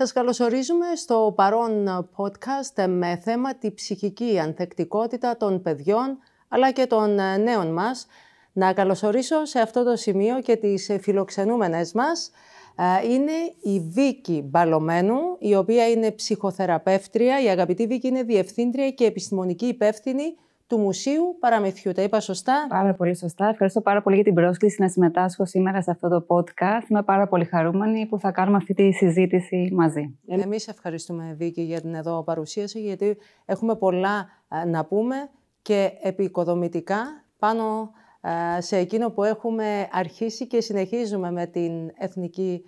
Σας καλωσορίζουμε στο παρόν podcast με θέμα τη ψυχική ανθεκτικότητα των παιδιών αλλά και των νέων μας. Να καλωσορίσω σε αυτό το σημείο και τις φιλοξενούμενες μας. Είναι η Βίκη Μπαλωμένου, η οποία είναι ψυχοθεραπεύτρια. Η αγαπητή Βίκη είναι διευθύντρια και επιστημονική υπεύθυνη του Μουσείου Παραμυθιού. Τα είπα σωστά? Πάρα πολύ σωστά. Ευχαριστώ πάρα πολύ για την πρόσκληση να συμμετάσχω σήμερα σε αυτό το podcast. Είμαι πάρα πολύ χαρούμενη που θα κάνουμε αυτή τη συζήτηση μαζί. Εμείς ευχαριστούμε, Βίκη, για την εδώ παρουσίαση, γιατί έχουμε πολλά να πούμε και επικοδομητικά πάνω σε εκείνο που έχουμε αρχίσει και συνεχίζουμε με την Εθνική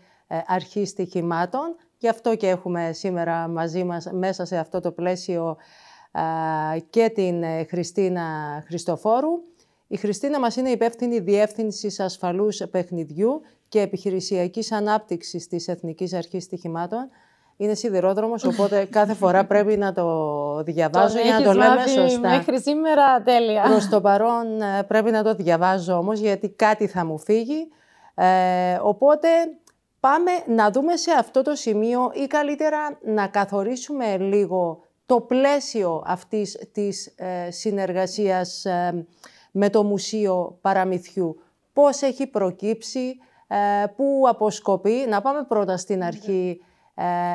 Αρχή Στοιχημάτων. Γι' αυτό και έχουμε σήμερα μαζί μας, μέσα σε αυτό το πλαίσιο, και την Χριστίνα Χριστοφόρου. Η Χριστίνα μας είναι υπεύθυνη διεύθυνσης ασφαλούς παιχνιδιού και επιχειρησιακής ανάπτυξης της Εθνικής Αρχής Στοιχημάτων. Είναι σιδηρόδρομος, οπότε κάθε φορά πρέπει να το διαβάζω για να το λέμε σωστά. Μέχρι σήμερα τέλεια. Προς το παρόν πρέπει να το διαβάζω όμως, γιατί κάτι θα μου φύγει. Οπότε πάμε να δούμε σε αυτό το σημείο, ή καλύτερα να καθορίσουμε λίγο το πλαίσιο αυτής της συνεργασίας με το Μουσείο Παραμυθιού. Πώς έχει προκύψει, πού αποσκοπεί. Να πάμε πρώτα στην αρχή,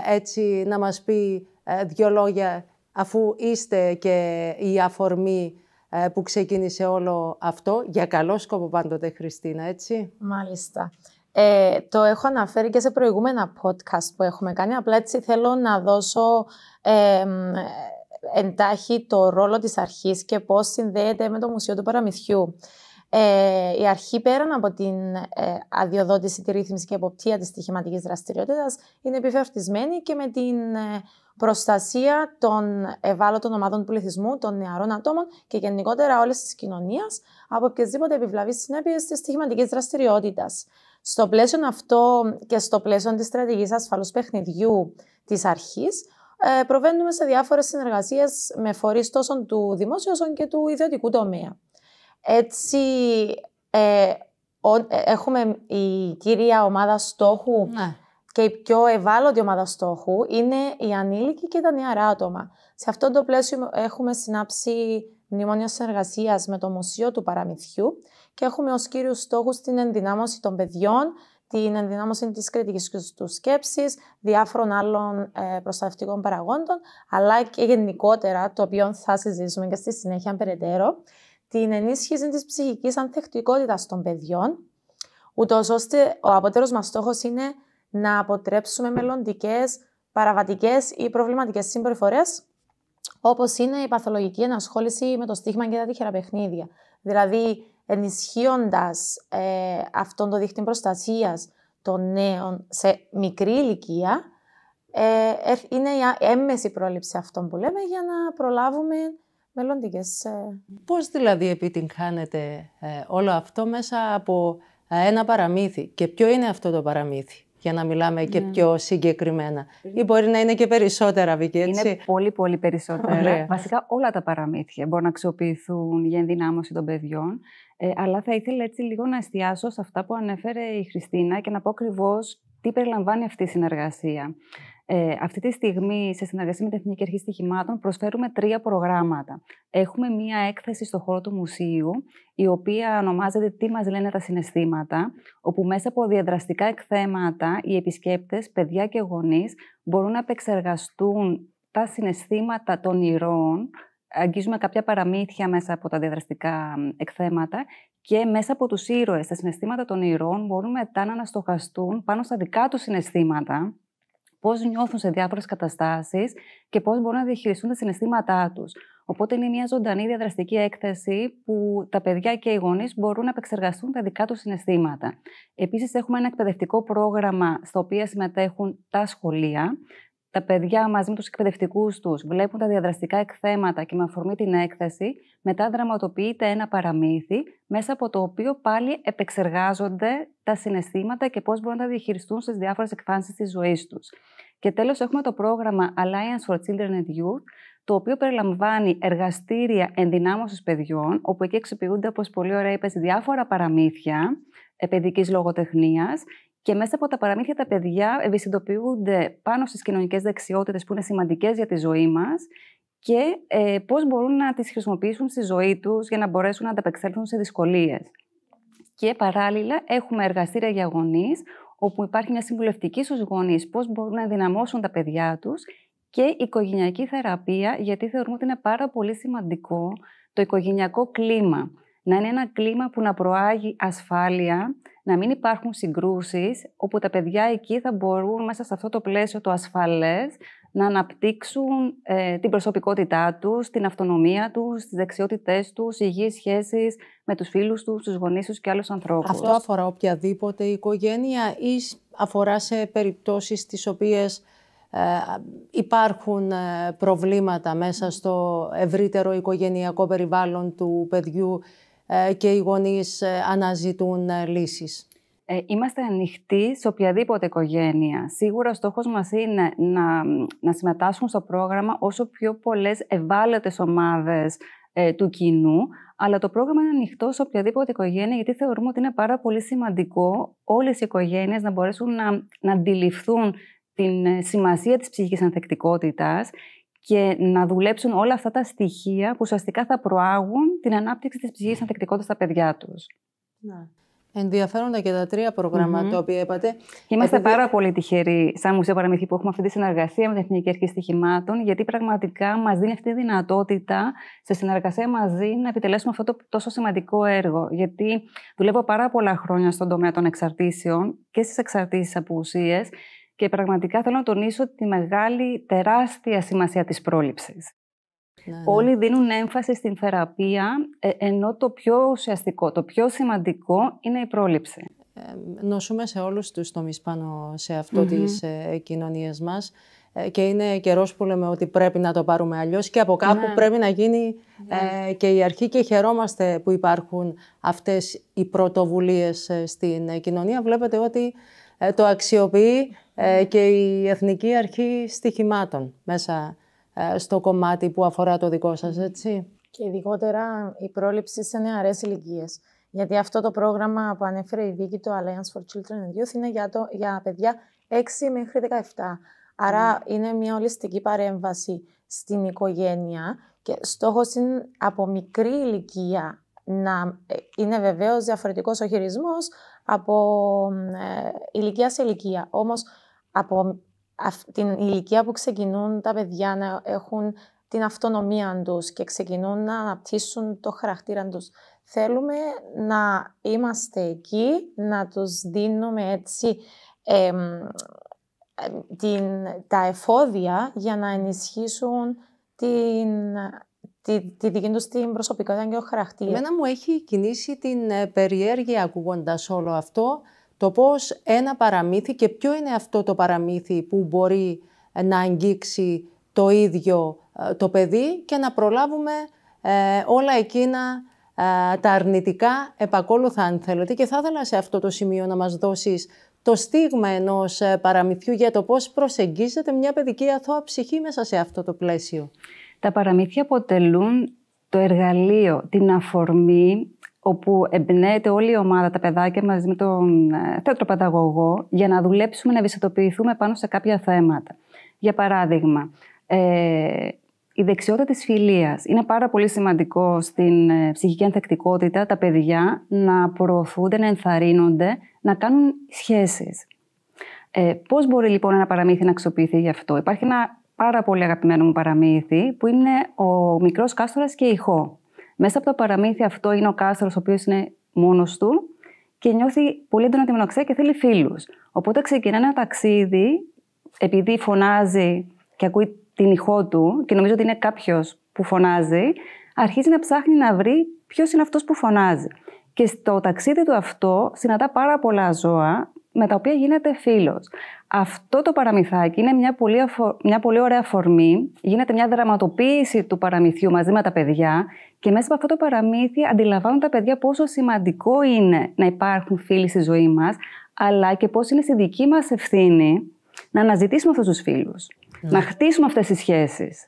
έτσι να μας πει δύο λόγια, αφού είστε και η αφορμή που ξεκίνησε όλο αυτό. Για καλό σκοπό πάντοτε, Χριστίνα, έτσι. Μάλιστα. Το έχω αναφέρει και σε προηγούμενα podcast που έχουμε κάνει. Απλά έτσι θέλω να δώσω εντάχει το ρόλο της αρχής και πώς συνδέεται με το Μουσείο του Παραμυθιού. Η αρχή, πέραν από την αδειοδότηση, τη ρύθμιση και εποπτεία της στοιχηματικής δραστηριότητας, είναι επιφορτισμένη και με την προστασία των ευάλωτων ομάδων του πληθυσμού, των νεαρών ατόμων και γενικότερα όλης της κοινωνίας από οποιασδήποτε επιβλαβείς συνέπειες της στοιχηματικής δραστηριότητας. Στο πλαίσιο αυτό και στο πλαίσιο της στρατηγικής ασφαλούς παιχνιδιού της αρχής, προβαίνουμε σε διάφορες συνεργασίες με φορείς τόσο του δημόσιου όσο και του ιδιωτικού τομέα. Έτσι, έχουμε η κύρια ομάδα στόχου και η πιο ευάλωτη ομάδα στόχου είναι οι ανήλικοι και τα νεαρά άτομα. Σε αυτό το πλαίσιο έχουμε συνάψει μνημόνιο συνεργασίας με το Μουσείο του Παραμυθιού και έχουμε ως κύριους στόχους την ενδυνάμωση των παιδιών, την ενδυνάμωση της κριτικής του σκέψης, διάφορων άλλων προστατευτικών παραγόντων, αλλά και γενικότερα, το οποίο θα συζητήσουμε και στη συνέχεια περαιτέρω, την ενίσχυση της ψυχικής ανθεκτικότητας των παιδιών, ούτως ώστε ο απότερος μας στόχος είναι να αποτρέψουμε μελλοντικές, παραβατικές ή προβληματικές συμπεριφορές, όπως είναι η παθολογική ενασχόληση με το στίγμα και τα τυχερά παιχνίδια. Δηλαδή, ενισχύοντας αυτόν το δίκτυο προστασίας των νέων σε μικρή ηλικία, είναι η έμμεση πρόληψη αυτών που λέμε για να προλάβουμε μελλοντικές. Πώς δηλαδή επιτυγχάνεται όλο αυτό μέσα από ένα παραμύθι? Και ποιο είναι αυτό το παραμύθι, για να μιλάμε και πιο συγκεκριμένα? Ή μπορεί να είναι και περισσότερα, Βίκη, έτσι? Είναι πολύ, πολύ περισσότερα. Ωραία. Βασικά όλα τα παραμύθια μπορούν να αξιοποιηθούν για ενδυνάμωση των παιδιών. Αλλά θα ήθελα έτσι λίγο να εστιάσω σε αυτά που ανέφερε η Χριστίνα και να πω ακριβώς τι περιλαμβάνει αυτή η συνεργασία. Αυτή τη στιγμή, σε συνεργασία με την Εθνική Αρχή Στοιχημάτων, προσφέρουμε 3 προγράμματα. Έχουμε μία έκθεση στον χώρο του μουσείου, η οποία ονομάζεται «Τι μας λένε τα συναισθήματα», όπου μέσα από διαδραστικά εκθέματα οι επισκέπτες, παιδιά και γονείς, μπορούν να επεξεργαστούν τα συναισθήματα των ηρώων. Αγγίζουμε κάποια παραμύθια μέσα από τα διαδραστικά εκθέματα και μέσα από τους ήρωες, τα συναισθήματα των ηρώων μπορούν μετά να αναστοχαστούν πάνω στα δικά τους συναισθήματα, πώς νιώθουν σε διάφορες καταστάσεις και πώς μπορούν να διαχειριστούν τα συναισθήματά τους. Οπότε είναι μια ζωντανή διαδραστική έκθεση που τα παιδιά και οι γονείς μπορούν να επεξεργαστούν τα δικά τους συναισθήματα. Επίσης, έχουμε ένα εκπαιδευτικό πρόγραμμα στο οποίο συμμετέχουν τα σχολεία. Τα παιδιά μαζί με τους εκπαιδευτικούς τους βλέπουν τα διαδραστικά εκθέματα και με αφορμή την έκθεση μετά δραματοποιείται ένα παραμύθι μέσα από το οποίο πάλι επεξεργάζονται τα συναισθήματα και πώς μπορούν να τα διαχειριστούν στις διάφορες εκφάνσεις της ζωής τους. Και τέλος έχουμε το πρόγραμμα Alliance for Children and Youth, το οποίο περιλαμβάνει εργαστήρια ενδυνάμωσης παιδιών, όπου εκεί αξιοποιούνται, όπως πολύ ωραία είπες, διάφορα παραμύθια παιδικής λογοτεχνίας Και μέσα από τα παραμύθια τα παιδιά ευαισθητοποιούνται πάνω στις κοινωνικές δεξιότητες που είναι σημαντικές για τη ζωή μας και πώς μπορούν να τις χρησιμοποιήσουν στη ζωή τους για να μπορέσουν να ανταπεξέλθουν σε δυσκολίες. Και παράλληλα έχουμε εργαστήρια για γονείς, όπου υπάρχει μια συμβουλευτική στους γονείς πώς μπορούν να ενδυναμώσουν τα παιδιά τους και οικογενειακή θεραπεία, γιατί θεωρούμε ότι είναι πάρα πολύ σημαντικό το οικογενειακό κλίμα. Να είναι ένα κλίμα που να προάγει ασφάλεια, να μην υπάρχουν συγκρούσεις, όπου τα παιδιά εκεί θα μπορούν μέσα σε αυτό το πλαίσιο το ασφαλές να αναπτύξουν την προσωπικότητά τους, την αυτονομία τους, τις δεξιότητές τους, υγιείς σχέσεις με τους φίλους τους, τους γονείς τους και άλλους ανθρώπους. Αυτό αφορά οποιαδήποτε οικογένεια ή αφορά σε περιπτώσεις στις οποίες υπάρχουν προβλήματα μέσα στο ευρύτερο οικογενειακό περιβάλλον του παιδιού και οι γονείς αναζητούν λύσεις? Είμαστε ανοιχτοί σε οποιαδήποτε οικογένεια. Σίγουρα ο στόχος μας είναι να συμμετάσχουν στο πρόγραμμα όσο πιο πολλές ευάλωτες ομάδες του κοινού, αλλά το πρόγραμμα είναι ανοιχτό σε οποιαδήποτε οικογένεια, γιατί θεωρούμε ότι είναι πάρα πολύ σημαντικό όλες οι οικογένειες να μπορέσουν να αντιληφθούν την σημασία της ψυχικής ανθεκτικότητας και να δουλέψουν όλα αυτά τα στοιχεία που ουσιαστικά θα προάγουν την ανάπτυξη της ψυχικής ανθεκτικότητας στα παιδιά τους. Ναι. Ενδιαφέροντα και τα 3 προγράμματα τα οποία είπατε. Είμαστε πάρα πολύ τυχεροί, σαν Μουσείο Παραμύθι, που έχουμε αυτή τη συνεργασία με την Εθνική Αρχή Στοιχημάτων, γιατί πραγματικά μας δίνει αυτή τη δυνατότητα, σε συνεργασία μαζί, να επιτελέσουμε αυτό το τόσο σημαντικό έργο. Γιατί δουλεύω πάρα πολλά χρόνια στον τομέα των εξαρτήσεων και στις εξαρτήσεις από ουσίες, και πραγματικά θέλω να τονίσω τη μεγάλη, τεράστια σημασία της πρόληψης. Ναι. Όλοι δίνουν έμφαση στην θεραπεία, ενώ το πιο ουσιαστικό, το πιο σημαντικό είναι η πρόληψη. Νοσούμε σε όλους τους τομείς πάνω σε αυτό τις κοινωνίες μας και είναι καιρός που λέμε ότι πρέπει να το πάρουμε αλλιώς και από κάπου πρέπει να γίνει και η αρχή, και χαιρόμαστε που υπάρχουν αυτές οι πρωτοβουλίες στην κοινωνία. Βλέπετε ότι το αξιοποιεί και η Εθνική Αρχή Στοιχημάτων μέσα στο κομμάτι που αφορά το δικό σας, έτσι. Και ειδικότερα η πρόληψη σε νεαρές ηλικίες. Γιατί αυτό το πρόγραμμα που ανέφερε η Βίκη, το Alliance for Children and Youth, είναι για παιδιά 6 μέχρι 17. Άρα είναι μια ολιστική παρέμβαση στην οικογένεια και στόχος είναι από μικρή ηλικία να είναι βεβαίως διαφορετικός ο χειρισμός από ηλικία σε ηλικία. Όμως από την ηλικία που ξεκινούν τα παιδιά να έχουν την αυτονομία τους και ξεκινούν να αναπτύσσουν το χαρακτήρα τους, θέλουμε να είμαστε εκεί, να τους δίνουμε έτσι τα εφόδια για να ενισχύσουν τη δική τους την προσωπικότητα και ο χαρακτήρα. Εμένα μου έχει κινήσει την περιέργεια, ακούγοντας όλο αυτό, το πώς ένα παραμύθι, και ποιο είναι αυτό το παραμύθι που μπορεί να αγγίξει το ίδιο το παιδί και να προλάβουμε όλα εκείνα τα αρνητικά επακόλουθα, αν θέλετε. Και θα ήθελα σε αυτό το σημείο να μας δώσεις το στίγμα ενός παραμυθιού για το πώς προσεγγίζεται μια παιδική αθώα ψυχή μέσα σε αυτό το πλαίσιο. Τα παραμύθια αποτελούν το εργαλείο, την αφορμή, όπου εμπνέεται όλη η ομάδα, τα παιδάκια μαζί με τον θεατροπαιδαγωγό, για να δουλέψουμε, να ευαισθητοποιηθούμε πάνω σε κάποια θέματα. Για παράδειγμα, η δεξιότητα της φιλίας. Είναι πάρα πολύ σημαντικό στην ψυχική ανθεκτικότητα τα παιδιά να προωθούνται, να ενθαρρύνονται, να κάνουν σχέσεις. Πώς μπορεί λοιπόν ένα παραμύθι να αξιοποιηθεί γι' αυτό? Υπάρχει ένα πάρα πολύ αγαπημένο μου παραμύθι, που είναι ο μικρός κάστορας και η Χώ. Μέσα από το παραμύθι αυτό είναι ο κάστορας, ο οποίος είναι μόνος του και νιώθει πολύ έντονα τη μοναξιά και θέλει φίλους. Οπότε ξεκινά ένα ταξίδι, επειδή φωνάζει και ακούει την ηχό του και νομίζω ότι είναι κάποιος που φωνάζει, αρχίζει να ψάχνει να βρει ποιος είναι αυτός που φωνάζει. Και στο ταξίδι του αυτό συναντά πάρα πολλά ζώα, με τα οποία γίνεται φίλος. Αυτό το παραμυθάκι είναι μια πολύ ωραία αφορμή, γίνεται μια δραματοποίηση του παραμυθιού μαζί με τα παιδιά και μέσα από αυτό το παραμύθι αντιλαμβάνουν τα παιδιά πόσο σημαντικό είναι να υπάρχουν φίλοι στη ζωή μας, αλλά και πώς είναι στη δική μας ευθύνη να αναζητήσουμε αυτούς τους φίλους, να χτίσουμε αυτές τις σχέσεις.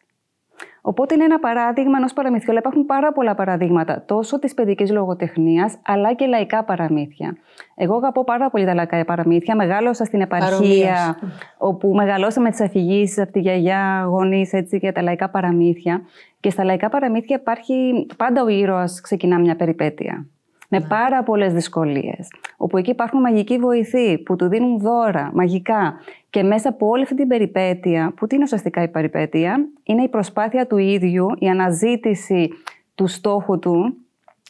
Οπότε είναι ένα παράδειγμα ενός παραμυθιού, αλλά υπάρχουν πάρα πολλά παραδείγματα τόσο της παιδικής λογοτεχνίας, αλλά και λαϊκά παραμύθια. Εγώ αγαπώ πάρα πολύ τα λαϊκά παραμύθια. Μεγάλωσα στην επαρχία, όπου μεγαλώσαμε τις αφηγήσεις από τη γιαγιά, γονείς, έτσι, για τα λαϊκά παραμύθια. Και στα λαϊκά παραμύθια υπάρχει πάντα ο ήρωας ξεκινά μια περιπέτεια. Με πάρα πολλές δυσκολίες. Όπου εκεί υπάρχουν μαγικοί βοηθοί που του δίνουν δώρα μαγικά. Και μέσα από όλη αυτή την περιπέτεια, που τι είναι ουσιαστικά η περιπέτεια, είναι η προσπάθεια του ίδιου, η αναζήτηση του στόχου του,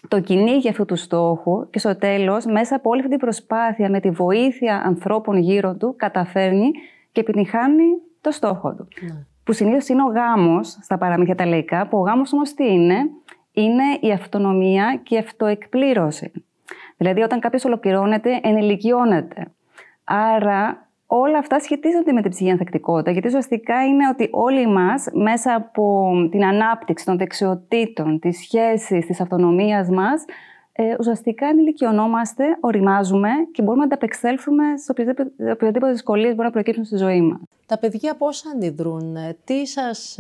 το κυνήγι αυτού του στόχου και στο τέλος, μέσα από όλη αυτή την προσπάθεια, με τη βοήθεια ανθρώπων γύρω του, καταφέρνει και επιτυγχάνει το στόχο του. Που συνήθως είναι ο γάμος στα παραμύθια τα λαϊκά, που ο γάμος όμως τι είναι? Είναι η αυτονομία και η αυτοεκπλήρωση. Δηλαδή, όταν κάποιος ολοκληρώνεται, ενηλικιώνεται. Άρα, όλα αυτά σχετίζονται με την ψυχική ανθεκτικότητα, γιατί ουσιαστικά είναι ότι όλοι μας, μέσα από την ανάπτυξη των δεξιοτήτων, της σχέσης, της αυτονομίας μας, ουσιαστικά ενηλικιωνόμαστε, οριμάζουμε και μπορούμε να ανταπεξέλθουμε σε οποιοδήποτε δυσκολίες μπορεί να προκύψουν στη ζωή μας. Τα παιδιά πώς αντιδρούν, τι σας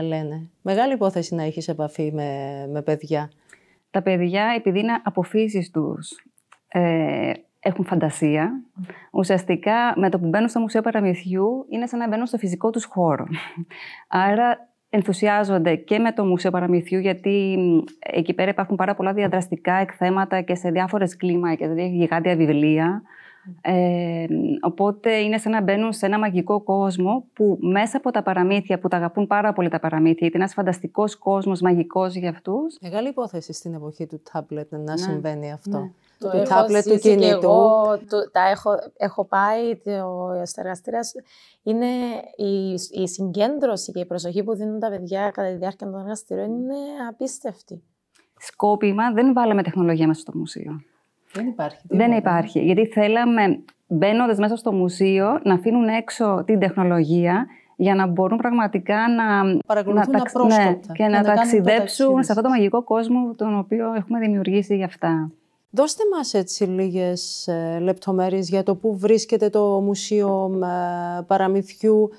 λένε? Μεγάλη υπόθεση να έχεις επαφή με παιδιά. Τα παιδιά, επειδή είναι από φύσης τους, έχουν φαντασία. Ουσιαστικά, με το που μπαίνουν στο Μουσείο Παραμυθιού, είναι σαν να μπαίνουν στο φυσικό τους χώρο. Άρα, ενθουσιάζονται και με το Μουσείο Παραμυθιού, γιατί εκεί πέρα υπάρχουν πάρα πολλά διαδραστικά εκθέματα και σε διάφορες κλίμακες, δηλαδή γιγάντια βιβλία. Οπότε είναι σαν να μπαίνουν σε ένα μαγικό κόσμο που μέσα από τα παραμύθια, που τα αγαπούν πάρα πολύ τα παραμύθια, γιατί είναι ένας φανταστικός κόσμος, μαγικός για αυτούς. Μεγάλη υπόθεση στην εποχή του τάμπλετ να συμβαίνει αυτό. Ναι. Του τάμπλετ, του κινητού. Έχω πάει στο εργαστήριο. Είναι η συγκέντρωση και η προσοχή που δίνουν τα παιδιά κατά τη διάρκεια των εργαστηρίων είναι απίστευτη. Σκόπιμα δεν βάλαμε τεχνολογία μέσα στο μουσείο. Δεν υπάρχει. Δεν υπάρχει. Γιατί θέλαμε, μπαίνοντας μέσα στο μουσείο, να αφήνουν έξω την τεχνολογία για να μπορούν πραγματικά να παρακολουθούν απρόσκοπτα και να ταξιδέψουν σε αυτό το μαγικό κόσμο τον οποίο έχουμε δημιουργήσει για αυτά. Δώστε μας έτσι λίγες λεπτομέρειες για το πού βρίσκεται το Μουσείο Παραμυθιού,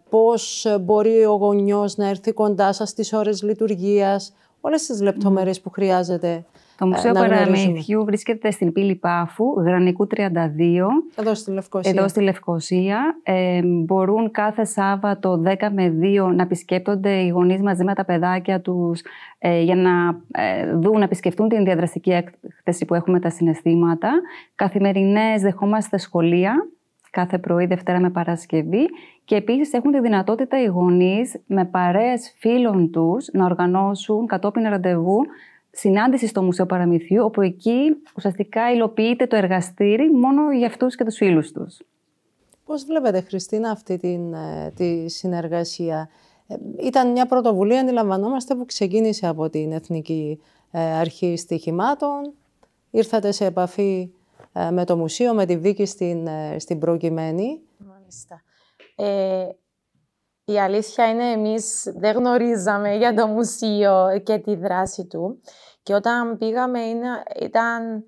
πώς μπορεί ο γονιός να έρθει κοντά σας στις ώρες λειτουργίας, όλες τις λεπτομέρειες που χρειάζεται. Το Μουσείο Παραμυθιού βρίσκεται στην Πύλη Πάφου, Γρανικού 32. Εδώ στη Λευκοσία. Εδώ στη Λευκοσία. Μπορούν κάθε Σάββατο 10 με 2 να επισκέπτονται οι γονείς μαζί με τα παιδάκια τους για να να επισκεφτούν την διαδραστική έκθεση που έχουμε τα συναισθήματα. Καθημερινές δεχόμαστε σχολεία, κάθε πρωί, Δευτέρα με Παρασκευή. Και επίσης έχουν τη δυνατότητα οι γονείς με παρέες φίλων τους να οργανώσουν κατόπιν ραντεβού συνάντηση στο Μουσείο Παραμυθιού, όπου εκεί ουσιαστικά υλοποιείται το εργαστήρι μόνο για αυτούς και τους φίλους τους. Πώς βλέπετε, Χριστίνα, αυτή τη συνεργασία? Ήταν μια πρωτοβουλία, αντιλαμβανόμαστε, που ξεκίνησε από την Εθνική Αρχή Στοιχημάτων. Ήρθατε σε επαφή με το μουσείο, με τη Βίκη στην προκειμένη. Μάλιστα. Η αλήθεια είναι εμείς δεν γνωρίζαμε για το μουσείο και τη δράση του. Και όταν πήγαμε ήταν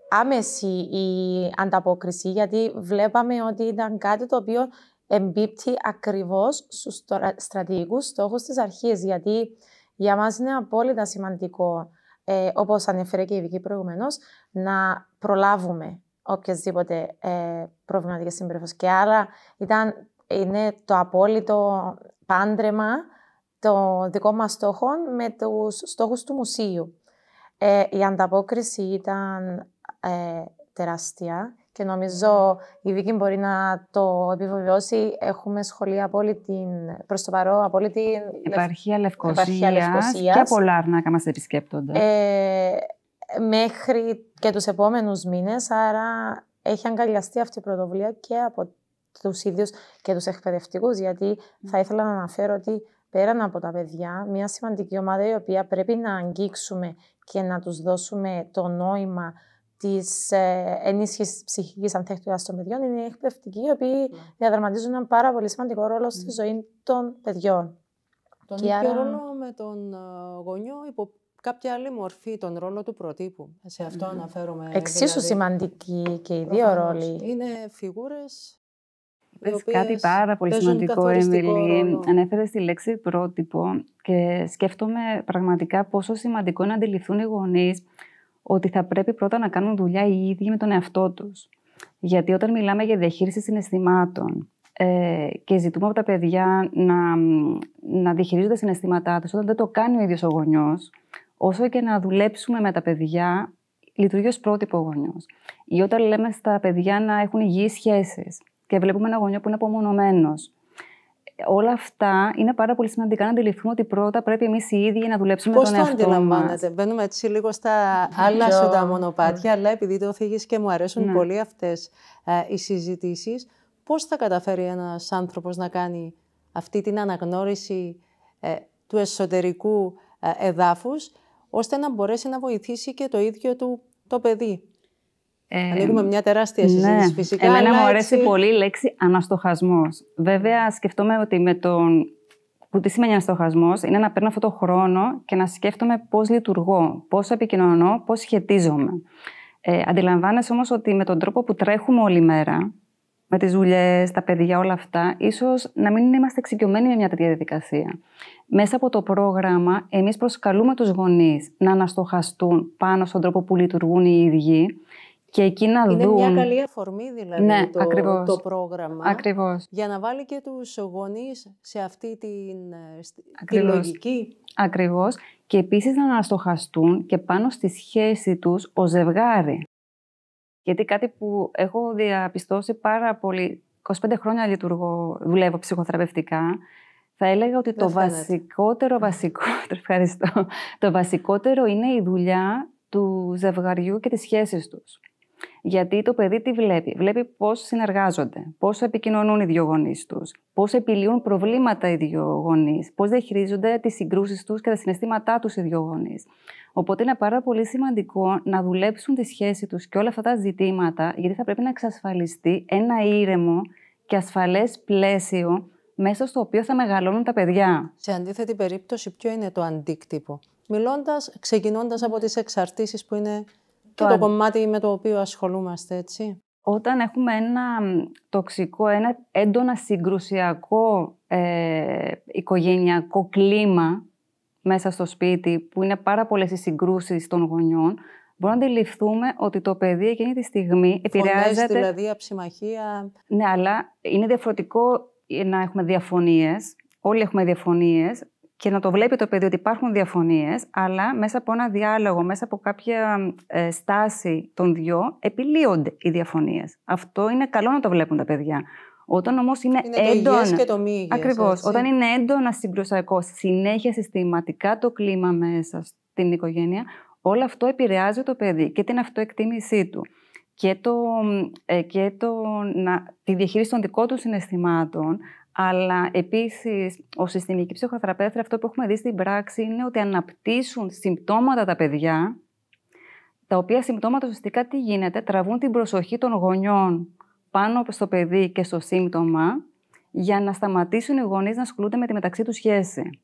άμεση η ανταπόκριση, γιατί βλέπαμε ότι ήταν κάτι το οποίο εμπίπτει ακριβώς στους στρατηγικούς στόχους της αρχής. Γιατί για μας είναι απόλυτα σημαντικό, όπως ανέφερε και η Βίκη προηγουμένως, να προλάβουμε οποιασδήποτε προβληματικές συμπεριφορές. Και άρα είναι το απόλυτο πάντρεμα των δικών μας στόχων με τους στόχους του μουσείου. Η ανταπόκριση ήταν τεράστια και νομίζω η Βίκη μπορεί να το επιβεβαιώσει. Έχουμε σχολεία προς το παρόν από όλη την επαρχία Λευκοσίας και πολλά αρνάκα μας επισκέπτονται. Μέχρι και τους επόμενους μήνες, άρα έχει αγκαλιαστεί αυτή η πρωτοβουλία και από τους ίδιους και τους εκπαιδευτικούς, γιατί θα ήθελα να αναφέρω ότι πέραν από τα παιδιά, μια σημαντική ομάδα η οποία πρέπει να αγγίξουμε και να τους δώσουμε το νόημα της ενίσχυσης ψυχικής ανθεκτικότητας των παιδιών είναι οι εκπαιδευτικοί, οι οποίοι διαδραματίζουν ένα πάρα πολύ σημαντικό ρόλο στη ζωή των παιδιών. Τον ίδιο ρόλο με τον γονιό υπό κάποια άλλη μορφή, τον ρόλο του προτύπου. Σε αυτό αναφέρομαι. Εξίσου σημαντική και οι δύο ρόλοι. Είναι φιγούρες Είπες κάτι πάρα πολύ σημαντικό, Έμιλι. Ανέφερες τη λέξη πρότυπο και σκέφτομαι πραγματικά πόσο σημαντικό είναι να αντιληφθούν οι γονείς ότι θα πρέπει πρώτα να κάνουν δουλειά οι ίδιοι με τον εαυτό τους. Γιατί όταν μιλάμε για διαχείριση συναισθημάτων και ζητούμε από τα παιδιά να διαχειρίζονται συναισθήματά τους, όταν δεν το κάνει ο ίδιος ο γονιός, όσο και να δουλέψουμε με τα παιδιά, λειτουργεί ως πρότυπο ο γονιός. Ή όταν λέμε στα παιδιά να έχουν υγιείς σχέσεις και βλέπουμε ένα γονιό που είναι απομονωμένος. Όλα αυτά είναι πάρα πολύ σημαντικά να αντιληφθούμε ότι πρώτα πρέπει εμείς οι ίδιοι να δουλέψουμε με τον εαυτό μας. Πώς το αντιλαμβάνετε? Μπαίνουμε έτσι λίγο στα άλλα σου τα μονοπάτια, αλλά επειδή το θίγεις και μου αρέσουν πολύ αυτές οι συζητήσεις, πώς θα καταφέρει ένας άνθρωπος να κάνει αυτή την αναγνώριση του εσωτερικού εδάφους, ώστε να μπορέσει να βοηθήσει και το ίδιο του το παιδί? Ανοίγουμε μια τεράστια συζήτηση φυσικά. Εμένα μου αρέσει πολύ η λέξη αναστοχασμός. Βέβαια, σκεφτόμαι ότι που τι σημαίνει αναστοχασμός, είναι να παίρνω αυτό το χρόνο και να σκέφτομαι πώς λειτουργώ, πώς επικοινωνώ, πώς σχετίζομαι. Αντιλαμβάνεσαι όμως ότι με τον τρόπο που τρέχουμε όλη μέρα, με τις δουλειές, τα παιδιά, όλα αυτά, ίσως να μην είμαστε εξοικειωμένοι με μια τέτοια διαδικασία. Μέσα από το πρόγραμμα, εμείς προσκαλούμε τους γονείς να αναστοχαστούν πάνω στον τρόπο που λειτουργούν οι ίδιοι και εκεί να είναι δουν. Είναι μια καλή αφορμή δηλαδή το πρόγραμμα. Ακριβώς. Για να βάλει και τους γονείς σε αυτή τη λογική. Ακριβώς. Και επίσης να αναστοχαστούν και πάνω στη σχέση τους ως ζευγάρι. Γιατί κάτι που έχω διαπιστώσει πάρα πολύ, 25 χρόνια δουλεύω ψυχοθεραπευτικά, θα έλεγα ότι το βασικότερο είναι η δουλειά του ζευγαριού και τις σχέσεις τους. Γιατί το παιδί τι βλέπει? Βλέπει πώς συνεργάζονται, πώς επικοινωνούν οι δύο γονείς τους, πώς επιλύουν προβλήματα οι δύο γονείς, πώς διαχειρίζονται τις συγκρούσεις τους και τα συναισθήματά τους οι δύο γονείς. Οπότε είναι πάρα πολύ σημαντικό να δουλέψουν τη σχέση τους και όλα αυτά τα ζητήματα, γιατί θα πρέπει να εξασφαλιστεί ένα ήρεμο και ασφαλές πλαίσιο μέσα στο οποίο θα μεγαλώνουν τα παιδιά. Σε αντίθετη περίπτωση, ποιο είναι το αντίκτυπο? Ξεκινώντας από τις εξαρτήσεις που είναι το κομμάτι με το οποίο ασχολούμαστε, έτσι. Όταν έχουμε ένα τοξικό, ένα έντονα συγκρουσιακό οικογενειακό κλίμα μέσα στο σπίτι, που είναι πάρα πολλές οι συγκρούσεις των γονιών, μπορούμε να αντιληφθούμε ότι το παιδί εκείνη τη στιγμή επηρεάζεται. Φωνές, δηλαδή, αψιμαχία. Ναι, αλλά είναι διαφορετικό να έχουμε διαφωνίες. Όλοι έχουμε διαφωνίες. Και να το βλέπει το παιδί ότι υπάρχουν διαφωνίες, αλλά μέσα από ένα διάλογο, μέσα από κάποια στάση των δυο, επιλύονται οι διαφωνίες. Αυτό είναι καλό να το βλέπουν τα παιδιά. Όταν όμως είναι έντονα. Το υγιές και το μη υγιές. Ακριβώς. Έτσι. Όταν είναι έντονα συγκρουσιακό, συνέχεια συστηματικά το κλίμα μέσα στην οικογένεια, όλο αυτό επηρεάζει το παιδί και την αυτοεκτίμησή του. Και τη διαχείριση των δικών του συναισθημάτων. Αλλά επίσης, ως συστημική ψυχοθεραπεύτρια, αυτό που έχουμε δει στην πράξη είναι ότι αναπτύσσουν συμπτώματα τα παιδιά, τα οποία συμπτώματα ουσιαστικά τι γίνεται? Τραβούν την προσοχή των γονιών πάνω στο παιδί και στο σύμπτωμα, για να σταματήσουν οι γονείς να ασχολούνται με τη μεταξύ τους σχέση.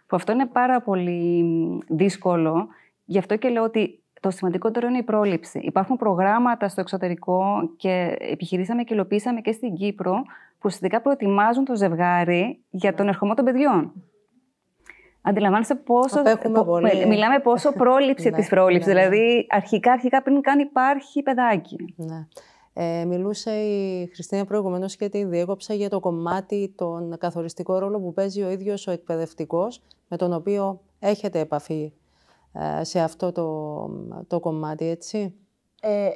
Που αυτό είναι πάρα πολύ δύσκολο, γι' αυτό και λέω ότι το σημαντικότερο είναι η πρόληψη. Υπάρχουν προγράμματα στο εξωτερικό και επιχειρήσαμε και υλοποιήσαμε και στην Κύπρο, που ουσιαστικά προετοιμάζουν το ζευγάρι για τον ερχομό των παιδιών. Αντιλαμβάνεσαι πόσο. Μιλάμε πόσο πρόληψη της πρόληψης. Δηλαδή, αρχικά πριν καν υπάρχει παιδάκι. Ναι. Μιλούσε η Χριστίνα προηγουμένως και τη διέκοψα για το κομμάτι, τον καθοριστικό ρόλο που παίζει ο ίδιος ο εκπαιδευτικός, με τον οποίο έχετε επαφή σε αυτό το κομμάτι, έτσι.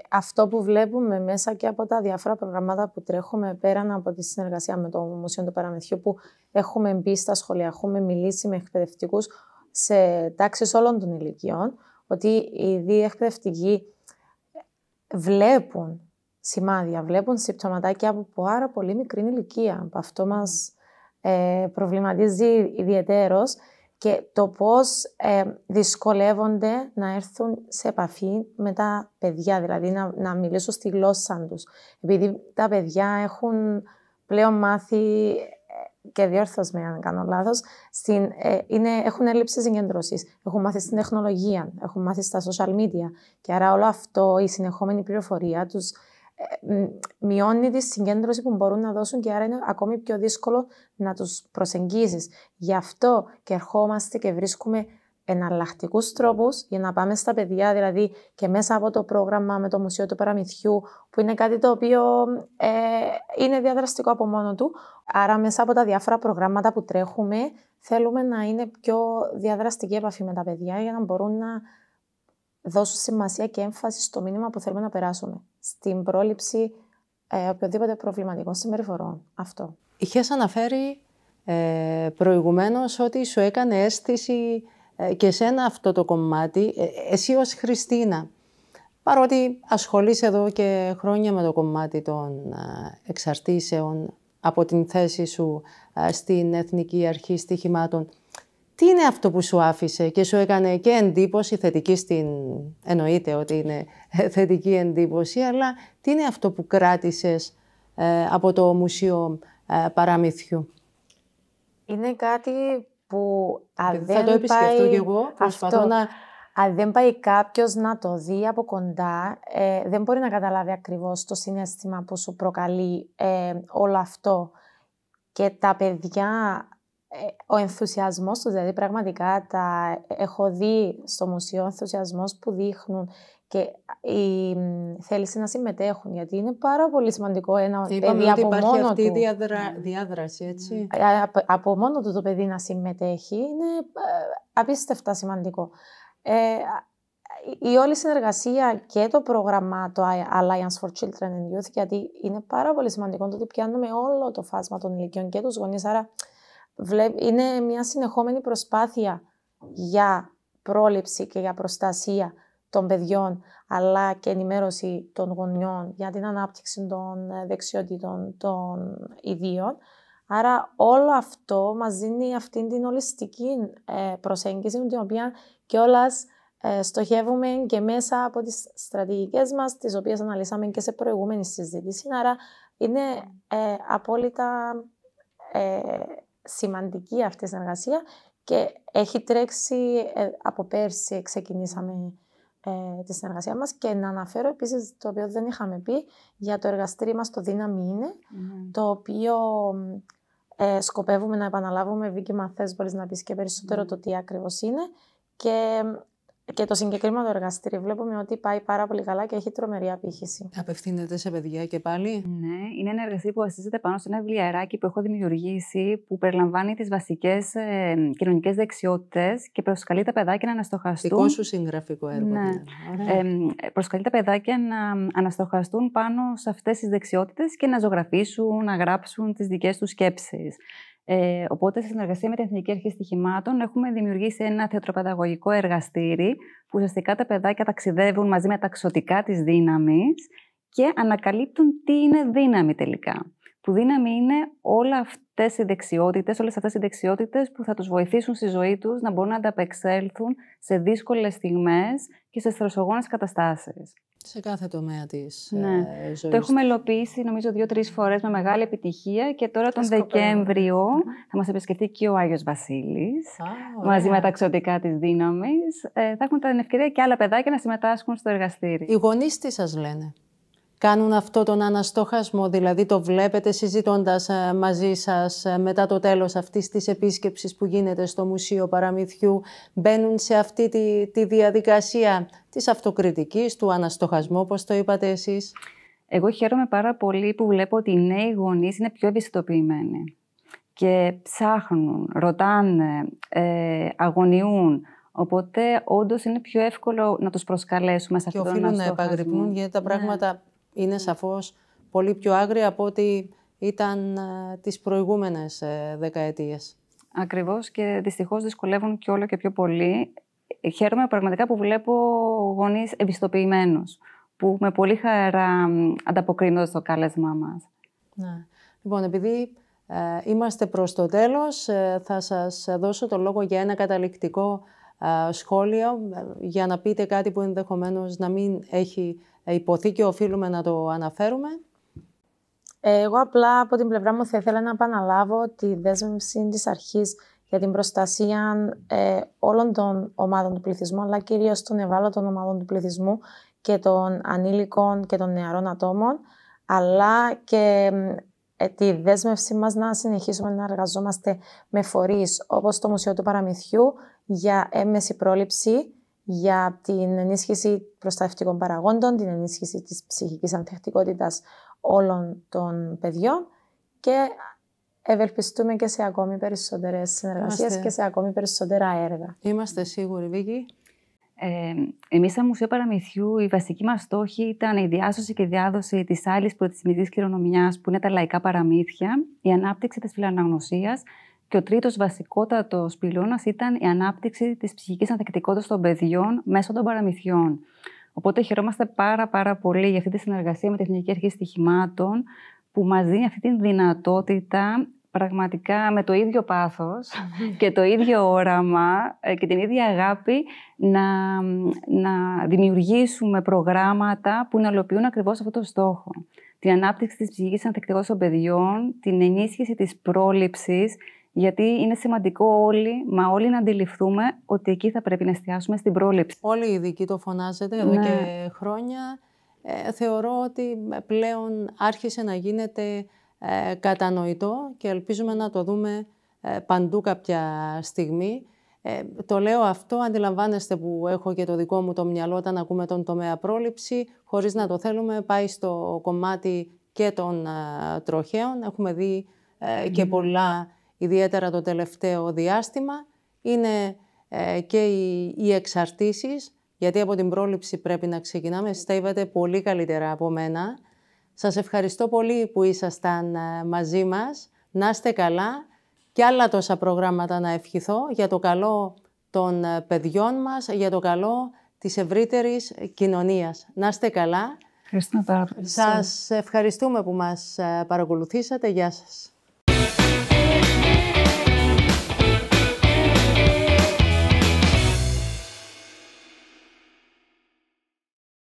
Αυτό που βλέπουμε μέσα και από τα διάφορα προγράμματα που τρέχουμε, πέραν από τη συνεργασία με το Μουσείο του Παραμεθιού, που έχουμε μπει στα σχολεία, έχουμε μιλήσει με εκπαιδευτικούς σε τάξεις όλων των ηλικιών, ότι οι δύο εκπαιδευτικοί βλέπουν σημάδια, βλέπουν συμπτωματάκια από πάρα πολύ μικρή ηλικία. Αυτό μας προβληματίζει ιδιαιτέρως, και το πώς δυσκολεύονται να έρθουν σε επαφή με τα παιδιά, δηλαδή να μιλήσουν στη γλώσσα τους. Επειδή τα παιδιά έχουν πλέον μάθει, και διόρθως με αν κάνω λάθος, έχουν έλλειψη συγκέντρωσης, έχουν μάθει στην τεχνολογία, έχουν μάθει στα social media, και άρα όλο αυτό, η συνεχόμενη πληροφορία τους μειώνει τη συγκέντρωση που μπορούν να δώσουν και άρα είναι ακόμη πιο δύσκολο να τους προσεγγίσεις. Γι' αυτό και ερχόμαστε και βρίσκουμε εναλλακτικούς τρόπους για να πάμε στα παιδιά, δηλαδή και μέσα από το πρόγραμμα με το Μουσείο του Παραμυθιού, που είναι κάτι το οποίο είναι διαδραστικό από μόνο του. Άρα μέσα από τα διάφορα προγράμματα που τρέχουμε θέλουμε να είναι πιο διαδραστική επαφή με τα παιδιά για να μπορούν να δώσουν σημασία και έμφαση στο μήνυμα που θέλουμε να περάσουμε. Στην πρόληψη οποιοδήποτε προβληματικών συμπεριφορών. Αυτό. Είχες αναφέρει προηγουμένως ότι σου έκανε αίσθηση και εσένα αυτό το κομμάτι, εσύ ως Χριστίνα, παρότι ασχολείσαι εδώ και χρόνια με το κομμάτι των εξαρτήσεων από την θέση σου στην Εθνική Αρχή Στοιχημάτων, τι είναι αυτό που σου άφησε και σου έκανε και εντύπωση θετική εννοείται ότι είναι θετική εντύπωση, αλλά τι είναι αυτό που κράτησες από το Μουσείο Παραμυθιού? Είναι κάτι που θα το επισκεφτώ και εγώ, προσπαθώ να... Αν δεν πάει κάποιος να το δει από κοντά, δεν μπορεί να καταλάβει ακριβώς το συναίσθημα που σου προκαλεί όλο αυτό. Και τα παιδιά, ο ενθουσιασμός τους, δηλαδή πραγματικά έχω δει στο μουσείο ενθουσιασμός που δείχνουν και η θέληση να συμμετέχουν, γιατί είναι πάρα πολύ σημαντικό ένα παιδί από μόνο αυτή του. διάδραση, έτσι. Από μόνο του το παιδί να συμμετέχει είναι απίστευτα σημαντικό. Η όλη συνεργασία και το πρόγραμμα, το Alliance for Children and Youth, γιατί είναι πάρα πολύ σημαντικό το ότι πιάνουμε όλο το φάσμα των ηλικιών και τους γονείς, άρα είναι μια συνεχόμενη προσπάθεια για πρόληψη και για προστασία των παιδιών, αλλά και ενημέρωση των γονιών για την ανάπτυξη των δεξιοτήτων των ιδίων. Άρα όλο αυτό μας δίνει αυτήν την ολιστική προσέγγιση, την οποία κιόλας στοχεύουμε και μέσα από τις στρατηγικές μας, τις οποίες αναλύσαμε και σε προηγούμενη συζήτηση. Άρα είναι απόλυτα σημαντική αυτή η συνεργασία και έχει τρέξει από πέρσι, ξεκινήσαμε τη συνεργασία μας, και να αναφέρω επίσης το οποίο δεν είχαμε πει για το εργαστήρι μας, το Δύναμη είναι, το οποίο σκοπεύουμε να επαναλάβουμε. Βίκη, αν θες μπορείς να πεις και περισσότερο το τι ακριβώς είναι, και το συγκεκριμένο εργαστήριο βλέπουμε ότι πάει πάρα πολύ καλά και έχει τρομερή απήχηση. Απευθύνεται σε παιδιά και πάλι. Ναι, είναι ένα εργαστήριο που βασίζεται πάνω σε ένα βιβλιαράκι που έχω δημιουργήσει, που περιλαμβάνει τις βασικές κοινωνικές δεξιότητες και προσκαλεί τα παιδάκια να αναστοχαστούν. Δικό σου συγγραφικό έργο. Ναι. Προσκαλεί τα παιδάκια να αναστοχαστούν πάνω σε αυτές τις δεξιότητες και να ζωγραφίσουν, να γράψουν τις δικές τους σκέψεις. Οπότε, σε συνεργασία με την Εθνική Αρχή Στοιχημάτων, έχουμε δημιουργήσει ένα θεατροπαιδαγωγικό εργαστήρι που ουσιαστικά τα παιδάκια ταξιδεύουν μαζί με τα ξωτικά της δύναμης και ανακαλύπτουν τι είναι δύναμη τελικά. Που δύναμη είναι όλες αυτές οι δεξιότητες που θα τους βοηθήσουν στη ζωή τους να μπορούν να ανταπεξέλθουν σε δύσκολες στιγμές και σε στρεσογόνες καταστάσεις. Σε κάθε τομέα της ζωής. Το έχουμε υλοποιήσει νομίζω 2-3 φορές με μεγάλη επιτυχία και τώρα τον Δεκέμβριο θα μας επισκεφτεί και ο Άγιος Βασίλης μαζί με τα ξωτικά της δύναμης. Θα έχουμε την ευκαιρία και άλλα παιδάκια να συμμετάσχουν στο εργαστήρι. Οι γονείς τι σας λένε? Κάνουν αυτό τον αναστοχασμό, δηλαδή το βλέπετε συζητώντας μαζί σας μετά το τέλος αυτής της επίσκεψης που γίνεται στο Μουσείο Παραμυθιού, μπαίνουν σε αυτή τη διαδικασία της αυτοκριτικής, του αναστοχασμού, όπως το είπατε εσείς? Εγώ χαίρομαι πάρα πολύ που βλέπω ότι οι νέοι γονείς είναι πιο ευαισθητοποιημένοι και ψάχνουν, ρωτάνε, αγωνιούν. Οπότε όντως είναι πιο εύκολο να τους προσκαλέσουμε σε αυτόν τον αναστοχασμό. Και οφείλουν να επαγρυπνούν, γιατί τα πράγματα είναι σαφώς πολύ πιο άγρια από ό,τι ήταν τις προηγούμενες δεκαετίες. Ακριβώς, και δυστυχώς δυσκολεύουν και όλο και πιο πολύ. Χαίρομαι πραγματικά που βλέπω γονείς ευαισθητοποιημένους, που με πολύ χαρά ανταποκρίνονται στο κάλεσμά μας. Ναι. Λοιπόν, επειδή είμαστε προς το τέλος, θα σας δώσω το λόγο για ένα καταληκτικό σχόλιο, για να πείτε κάτι που ενδεχομένως να μην έχει υποθεί και οφείλουμε να το αναφέρουμε. Εγώ απλά από την πλευρά μου θα ήθελα να επαναλάβω τη δέσμευση της αρχής για την προστασία όλων των ομάδων του πληθυσμού, αλλά κυρίως των ευάλωτων ομάδων του πληθυσμού και των ανήλικων και των νεαρών ατόμων, αλλά και τη δέσμευσή μας να συνεχίσουμε να εργαζόμαστε με φορείς όπως το Μουσείο του Παραμυθιού για έμμεση πρόληψη, για την ενίσχυση προστατευτικών παραγόντων, την ενίσχυση της ψυχικής ανθεκτικότητας όλων των παιδιών και ευελπιστούμε και σε ακόμη περισσότερες συνεργασίες και σε ακόμη περισσότερα έργα. Είμαστε σίγουροι, Βίκη. Εμείς, σαν Μουσείο Παραμυθιού, η βασική μας στόχη ήταν η διάσωση και διάδοση της άλλης πολιτισμικής κληρονομιάς, που είναι τα λαϊκά παραμύθια, η ανάπτυξη της φιλαναγνωσίας και ο τρίτος βασικότατος πυλώνας ήταν η ανάπτυξη της ψυχικής ανθεκτικότητας των παιδιών μέσω των παραμυθιών. Οπότε χαιρόμαστε πάρα πολύ για αυτή τη συνεργασία με την Εθνική Αρχή Στοιχημάτων, που μας δίνει αυτή τη δυνατότητα πραγματικά με το ίδιο πάθος και το ίδιο όραμα και την ίδια αγάπη να δημιουργήσουμε προγράμματα που να υλοποιούν ακριβώς αυτό το στόχο. Την ανάπτυξη της ψυχικής ανθεκτικότητας των παιδιών, την ενίσχυση της πρόληψης, γιατί είναι σημαντικό όλοι να αντιληφθούμε ότι εκεί θα πρέπει να εστιάσουμε στην πρόληψη. Όλοι οι ειδικοί το φωνάζετε εδώ και χρόνια. Θεωρώ ότι πλέον άρχισε να γίνεται κατανοητό και ελπίζουμε να το δούμε παντού κάποια στιγμή. Το λέω αυτό, αντιλαμβάνεστε που έχω και το δικό μου το μυαλό όταν ακούμε τον τομέα πρόληψη, χωρίς να το θέλουμε, πάει στο κομμάτι και των τροχαίων. Έχουμε δει και πολλά, ιδιαίτερα το τελευταίο διάστημα. Είναι και οι εξαρτήσεις, γιατί από την πρόληψη πρέπει να ξεκινάμε. Εσείς τα είπατε πολύ καλύτερα από μένα. Σας ευχαριστώ πολύ που ήσασταν μαζί μας. Να είστε καλά και άλλα τόσα προγράμματα να ευχηθώ για το καλό των παιδιών μας, για το καλό της ευρύτερης κοινωνίας. Να είστε καλά. Ευχαριστούμε πάρα πολύ. Σας ευχαριστούμε που μας παρακολουθήσατε. Γεια σας.